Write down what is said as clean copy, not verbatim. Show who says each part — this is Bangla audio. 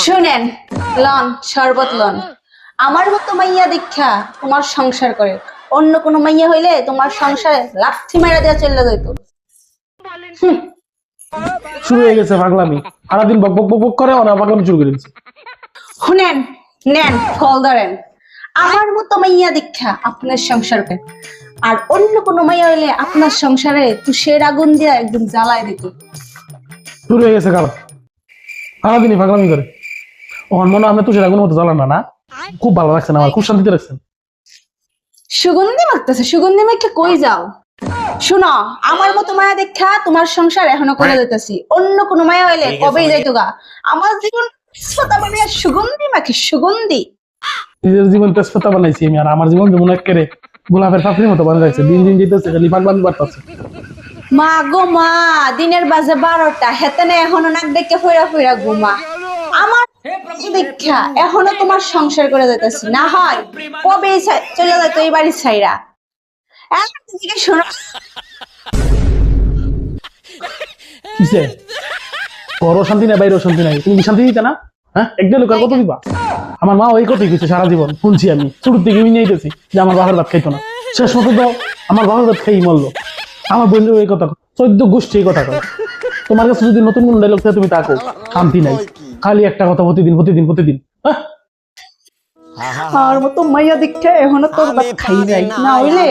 Speaker 1: শুনেন, লন শরবত লন। আমার মতো মাইয়া দীক্ষা তোমার সংসার করে, অন্য কোনো মাইয়া হইলে তোমার সংসারে লাথি মেরা দেওয়া চলে যেত।
Speaker 2: শুরু হয়ে গেছে পাগলামি। সারাদিন বক বক বক বক করে ওরা পাগলামি শুরু করে দিচ্ছে।
Speaker 1: শুনেন, নেন ফল ধরেন। আমার মতো মাইয়া দীক্ষা আপনার সংসার করে, আর অন্য কোনো মাইয়া হইলে আপনার সংসারে তুষের আগুন দিয়ে একদম জ্বালায় দিত।
Speaker 2: শুরু হয়ে গেছে কাল সারাদিনই পাগলামি করে। ওর মনে হয় আমরা তুষের আগুনের মতো জ্বালান না। খুব ভালো লাগছে না, আমার খুব শান্তিতে রাখছেন।
Speaker 1: সুগন্ধি মাখতেছে, সুগন্ধি মাখে কই যাও? শুনো, আমার মতো মায়া দেখা তোমার সংসার এখনো করে দিতেছি, অন্য কোনো মায়া হইলে কবেই যাইতো গা। আমার জীবন শ্রোতা মানে সুগন্ধি মাখে, সুগন্ধি।
Speaker 2: নিজের জীবন তেজপাতা বানাইছি আমি, আর আমার জীবন যেমন একেবারে গোলাপের পাপড়ির মতো বানিয়ে রাখছে। দিন দিন যেতেছে খালি পাগলামি বাড়তেছে।
Speaker 1: মা গো মা, দিনের বাজে 12টা, হেতেনে এখনো নাক ডেকে ফইরা ফইরা ঘুমা। আমার দীক্ষা এখনো তোমার সংসার করে দিতেছি, না হয় কবেই চলে যাইতো এই বাড়ির ছাইরা। এখন থেকে শোনো,
Speaker 2: কিসে ঘরও শান্তি নাই, বাইরেও শান্তি নাই। তুমি কি শান্তি দিতে না? হ্যাঁ, একটা লোকের কত দিবা? আমার মা ওই কথাই কিছু সারা জীবন শুনছি আমি, ছোট থেকে নিয়েছি যে আমার বাবার ভাত খাইতো না। শেষ মতো তো আমার বাবার ভাত খাই মরলো। আমার বন্ধু এই কথা 14 গোষ্ঠী এই কথা কয়। তোমার কাছে যদি নতুন কোন ডায়লগ থাকে তুমি তাকো, শান্তি নাই, খালি একটা কথা প্রতিদিন প্রতিদিন প্রতিদিন।
Speaker 1: আর মতো মাইয়া দীক্ষা এখনো তোর ভাত খাই যাই, না হইলে